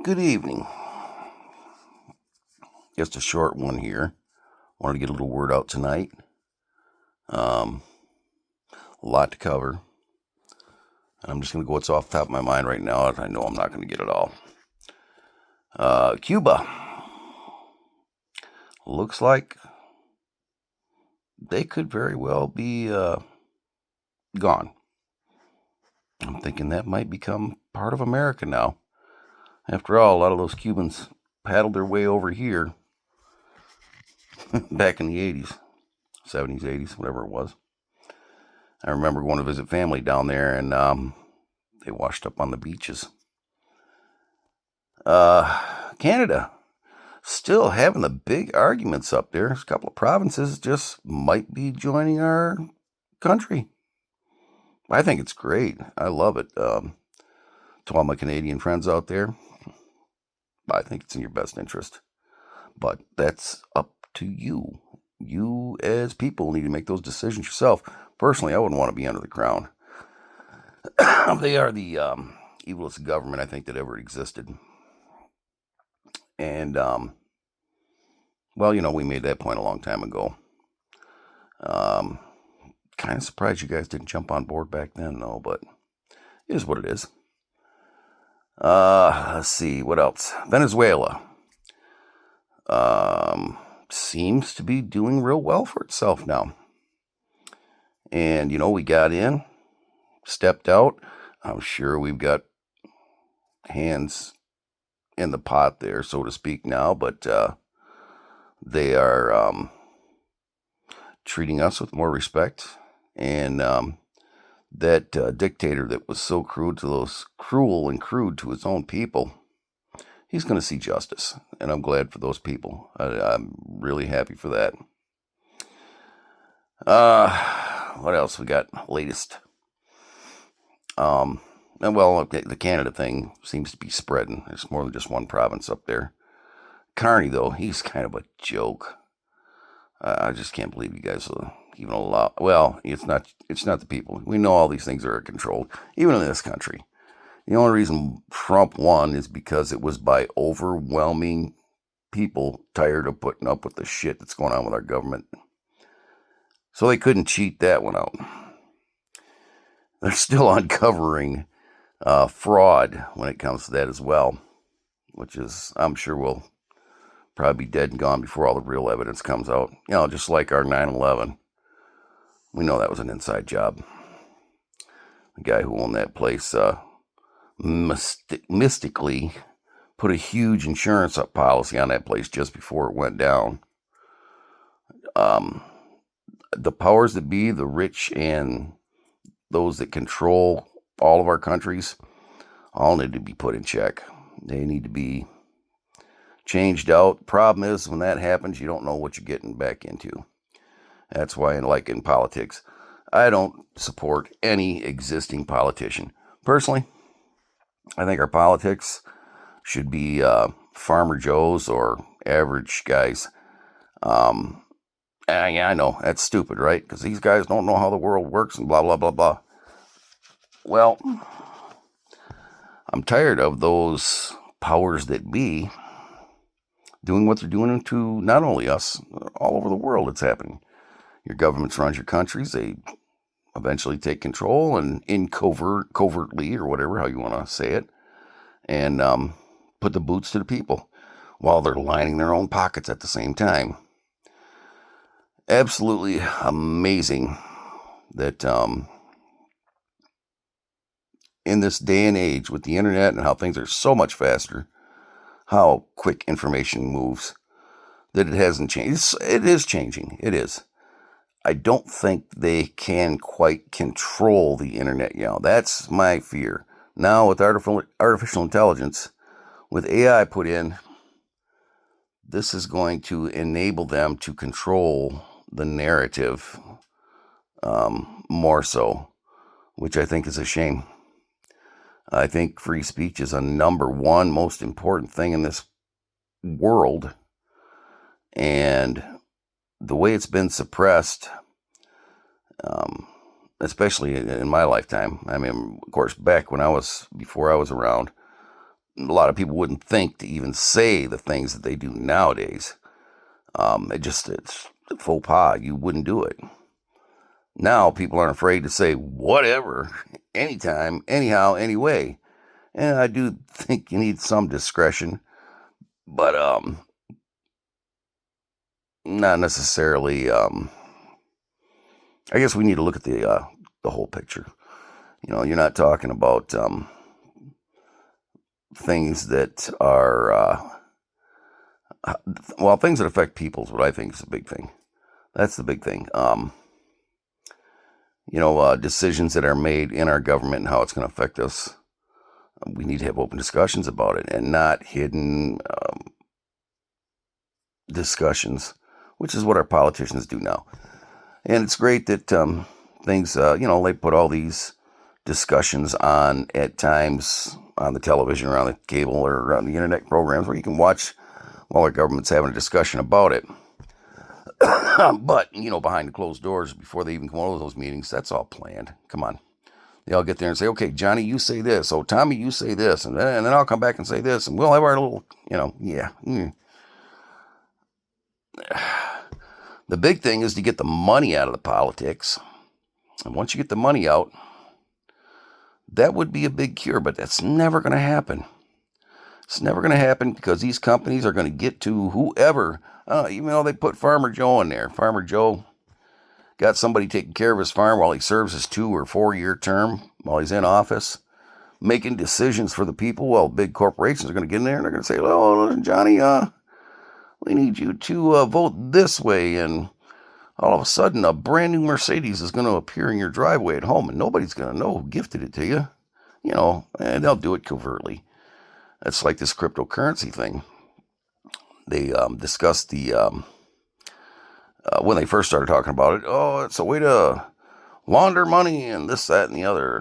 Good evening. Just a short one here. Wanted to get a little word out tonight. A lot to cover. And I'm just going to go what's off the top of my mind right now. I know I'm not going to get it all. Cuba. Looks like they could very well be gone. I'm thinking that might become part of America now. After all, a lot of those Cubans paddled their way over here back in the 80s, 70s, 80s, whatever it was. I remember going to visit family down there, and they washed up on the beaches. Canada, still having the big arguments up there. There's a couple of provinces just might be joining our country. I think it's great. I love it. To all my Canadian friends out there, I think it's in your best interest. But that's up to you. You, as people, need to make those decisions yourself. Personally, I wouldn't want to be under the crown. They are the evilest government I think that ever existed. And, well, we made that point a long time ago. Kind of surprised you guys didn't jump on board back then, though, but it is what it is. Let's see, what else? Venezuela. Seems to be doing real well for itself now. And, we got in, stepped out. I'm sure we've got hands in the pot there, so to speak, now, but they are treating us with more respect. And that dictator that was so cruel and crude to his own people, he's going to see justice, and I'm glad for those people. I'm really happy for that. What else we got latest? The Canada thing seems to be spreading. There's more than just one province up there. Carney, though, he's kind of a joke. I just can't believe you guys will even allow. Well, it's not the people. We know all these things are controlled, even in this country. The only reason Trump won is because it was by overwhelming people tired of putting up with the shit that's going on with our government. So they couldn't cheat that one out. They're still uncovering fraud when it comes to that as well, which is, I'm sure, will probably be dead and gone before all the real evidence comes out. Just like our 9/11. We know that was an inside job. The guy who owned that place mystically put a huge insurance policy on that place just before it went down. The powers that be, the rich and those that control all of our countries, all need to be put in check. They need to be changed out. The problem is, when that happens, you don't know what you're getting back into. That's why, like in politics, I don't support any existing politician. Personally, I think our politics should be Farmer Joes or average guys. I know, that's stupid, right? Because these guys don't know how the world works and blah, blah, blah, blah. Well, I'm tired of those powers that be doing what they're doing to not only us, all over the world it's happening. Your governments run your countries. They eventually take control and covertly, or whatever, how you want to say it, and put the boots to the people while they're lining their own pockets at the same time. Absolutely amazing that in this day and age with the internet and how things are so much faster, how quick information moves, that it hasn't changed. It is changing. It is. I don't think they can quite control the internet. That's my fear. Now with artificial intelligence, with AI put in, this is going to enable them to control the narrative more so, which I think is a shame. I think free speech is a number one most important thing in this world, and the way it's been suppressed, especially in my lifetime. I mean, of course, before I was around, a lot of people wouldn't think to even say the things that they do nowadays. It's a faux pas. You wouldn't do it. Now people aren't afraid to say whatever, anytime, anyhow, anyway. And I do think you need some discretion, but not necessarily. I guess we need to look at the whole picture. You're not talking about things that are things that affect people is what I think is a big thing. That's the big thing. Decisions that are made in our government and how it's going to affect us. We need to have open discussions about it and not hidden discussions, which is what our politicians do now. And it's great that things, they put all these discussions on at times on the television or on the cable or on the internet programs where you can watch while our government's having a discussion about it. But, behind the closed doors, before they even come over to those meetings, that's all planned. Come on. They all get there and say, okay, Johnny, you say this. Oh, Tommy, you say this. And then I'll come back and say this. And we'll have our little, yeah. The big thing is to get the money out of the politics. And once you get the money out, that would be a big cure. But that's never going to happen. It's never going to happen because these companies are going to get to whoever. Even though they put Farmer Joe in there. Farmer Joe got somebody taking care of his farm while he serves his 2 or 4 year term while he's in office, making decisions for the people. Well, big corporations are going to get in there and they're going to say, oh, listen, Johnny, we need you to vote this way. And all of a sudden, a brand new Mercedes is going to appear in your driveway at home and nobody's going to know who gifted it to you. And they'll do it covertly. It's like this cryptocurrency thing. They discussed when they first started talking about it, it's a way to launder money and this, that, and the other.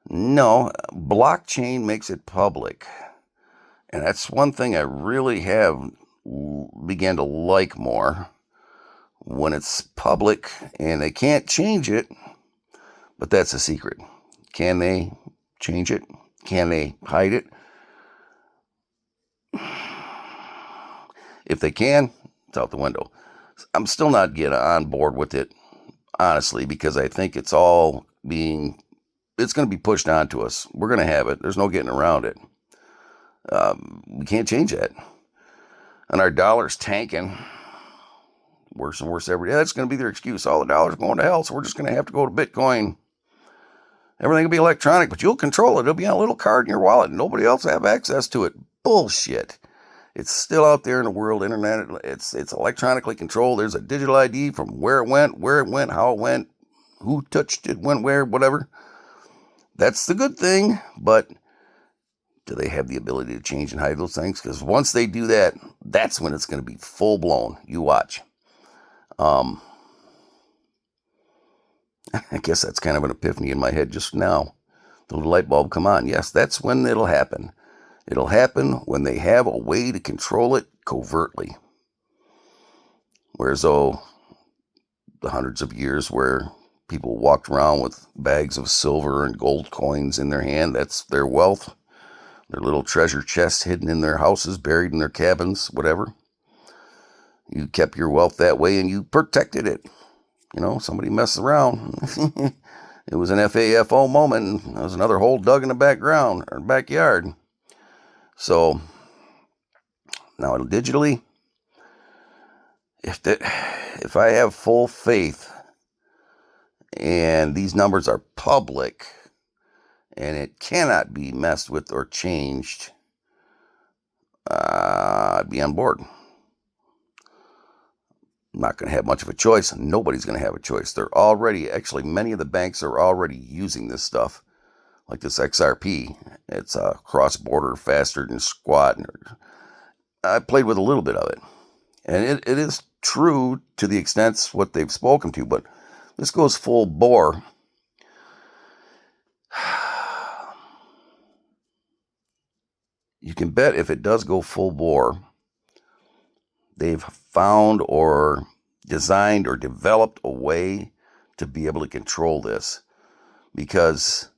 No, blockchain makes it public. And that's one thing I really have began to like more. When it's public and they can't change it, but that's a secret. Can they change it? Can they hide it? If they can, it's out the window. I'm still not getting on board with it, honestly, because I think it's going to be pushed onto us. We're going to have it. There's no getting around it. We can't change that. And our dollar's tanking. Worse and worse every day. That's going to be their excuse. All the dollars are going to hell, so we're just going to have to go to Bitcoin. Everything will be electronic, but you'll control it. It'll be on a little card in your wallet, and nobody else will have access to it. Bullshit. It's still out there in the world, internet. It's electronically controlled. There's a digital ID from where it went, how it went, who touched it, went where, whatever. That's the good thing, but do they have the ability to change and hide those things? Because once they do that, that's when it's going to be full blown. You watch. I guess that's kind of an epiphany in my head just now. The little light bulb come on. Yes, that's when it'll happen. It'll happen when they have a way to control it covertly. Whereas, the hundreds of years where people walked around with bags of silver and gold coins in their hand, that's their wealth. Their little treasure chests hidden in their houses, buried in their cabins, whatever. You kept your wealth that way and you protected it. Somebody messed around. It was an FAFO moment. And there was another hole dug in the background or backyard. So now digitally, if I have full faith and these numbers are public and it cannot be messed with or changed, I'd be on board. I'm not going to have much of a choice. Nobody's going to have a choice. Many of the banks are already using this stuff, like this XRP. It's a cross-border, faster than squat. I played with a little bit of it. And it is true to the extent what they've spoken to, but this goes full bore. You can bet if it does go full bore, they've found or designed or developed a way to be able to control this. Because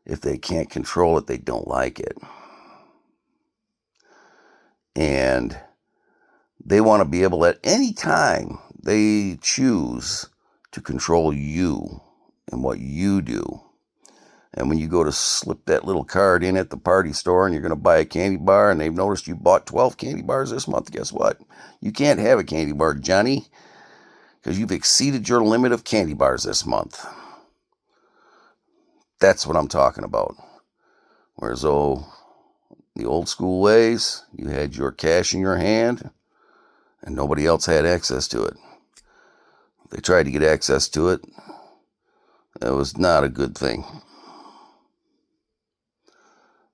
if they can't control it, they don't like it. And they want to be able at any time they choose to control you and what you do. And when you go to slip that little card in at the party store and you're going to buy a candy bar and they've noticed you bought 12 candy bars this month, guess what? You can't have a candy bar, Johnny, because you've exceeded your limit of candy bars this month. That's what I'm talking about. Whereas, the old school ways, you had your cash in your hand and nobody else had access to it. If they tried to get access to it, that was not a good thing.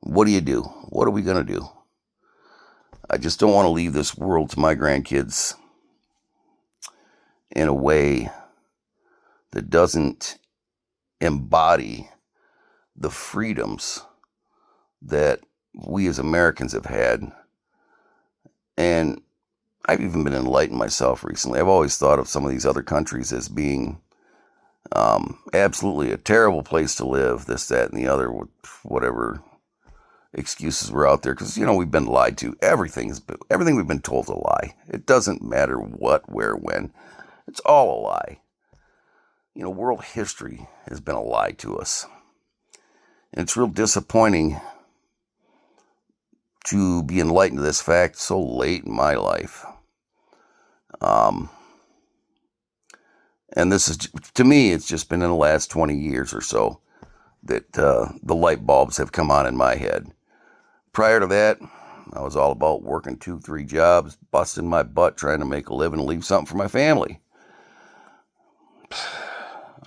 What do you do? What are we going to do? I just don't want to leave this world to my grandkids in a way that doesn't embody the freedoms that we as Americans have had. And I've even been enlightened myself recently. I've always thought of some of these other countries as being absolutely a terrible place to live, this, that, and the other, whatever excuses were out there, because we've been lied to. Everything we've been told is a lie. It doesn't matter what, where, when. It's all a lie. World history has been a lie to us. And it's real disappointing to be enlightened to this fact so late in my life. And this is, to me, it's just been in the last 20 years or so that the light bulbs have come on in my head. Prior to that, I was all about working 2-3 jobs, busting my butt, trying to make a living and leave something for my family.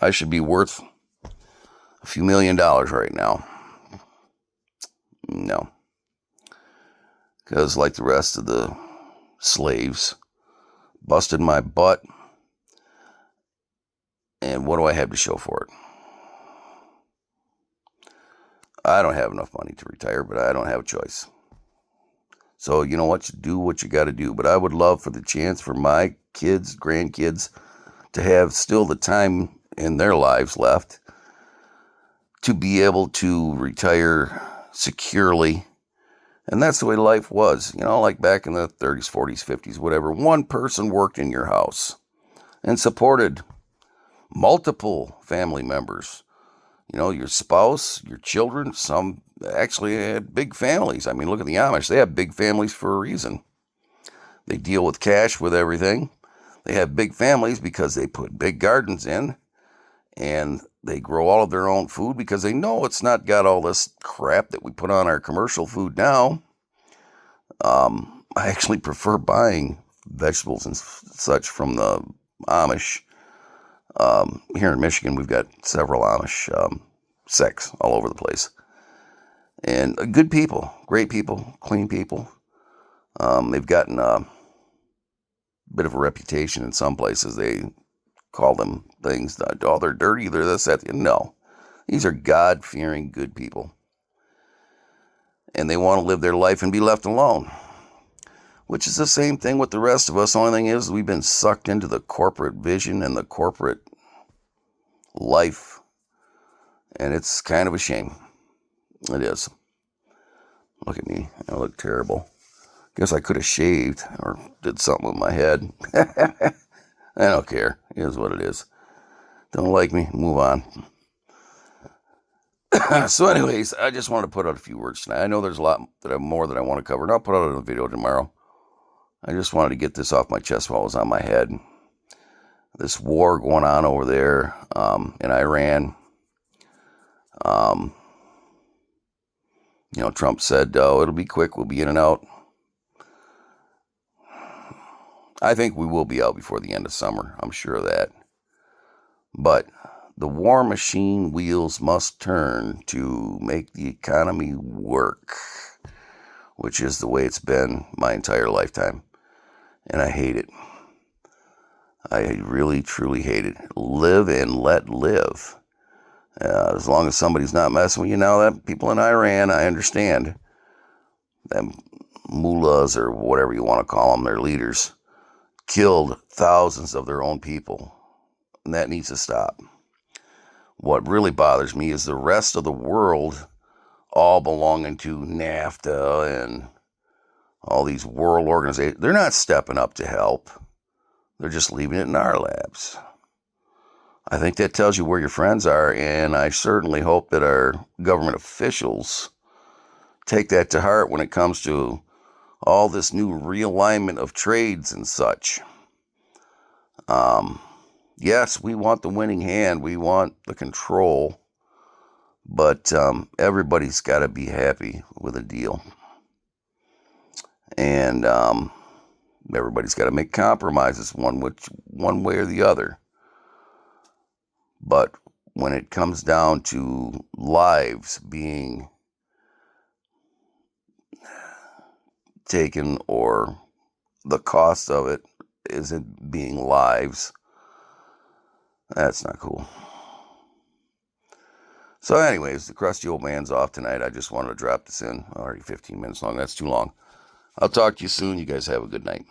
I should be worth a few $1 million right now. No. Because like the rest of the slaves, busted my butt, and what do I have to show for it? I don't have enough money to retire, but I don't have a choice. So you know what? You do what you got to do. But I would love for the chance for my kids, grandkids, to have still the time in their lives left to be able to retire securely. And that's the way life was. Like back in the 30s, 40s, 50s, whatever. One person worked in your house and supported multiple family members. Your spouse, your children. Some actually had big families. I mean, look at the Amish. They have big families for a reason. They deal with cash with everything. They have big families because they put big gardens in, and they grow all of their own food because they know it's not got all this crap that we put on our commercial food now. I actually prefer buying vegetables and such from the Amish. Here in Michigan, we've got several Amish sects all over the place. And good people, great people, clean people. They've gotten a bit of a reputation in some places. They call them things, they're dirty, they're this, that. No, these are God-fearing, good people. And they want to live their life and be left alone. Which is the same thing with the rest of us. The only thing is we've been sucked into the corporate vision and the corporate life. And it's kind of a shame. It is. Look at me. I look terrible. Guess I could have shaved or did something with my head. I don't care. It is what it is. Don't like me? Move on. So anyways, I just wanted to put out a few words tonight. I know there's a lot more that I want to cover, and I'll put out a video tomorrow. I just wanted to get this off my chest while it was on my head. This war going on over there in Iran. Trump said, it'll be quick, we'll be in and out. I think we will be out before the end of summer. I'm sure of that. But the war machine wheels must turn to make the economy work, which is the way it's been my entire lifetime. And I hate it. I really, truly hate it. Live and let live. As long as somebody's not messing with you now, that people in Iran, I understand. Them mullahs or whatever you want to call them, their leaders, killed thousands of their own people. And that needs to stop. What really bothers me is the rest of the world all belonging to NAFTA and all these world organizations, they're not stepping up to help. They're just leaving it in our laps. I think that tells you where your friends are, and I certainly hope that our government officials take that to heart when it comes to all this new realignment of trades and such. Yes, we want the winning hand. We want the control. But everybody's got to be happy with a deal. And everybody's got to make compromises one way or the other. But when it comes down to lives being taken, or the cost of it isn't being lives, that's not cool. So anyways, the crusty old man's off tonight. I just wanted to drop this in. Already 15 minutes long. That's too long. I'll talk to you soon. You guys have a good night.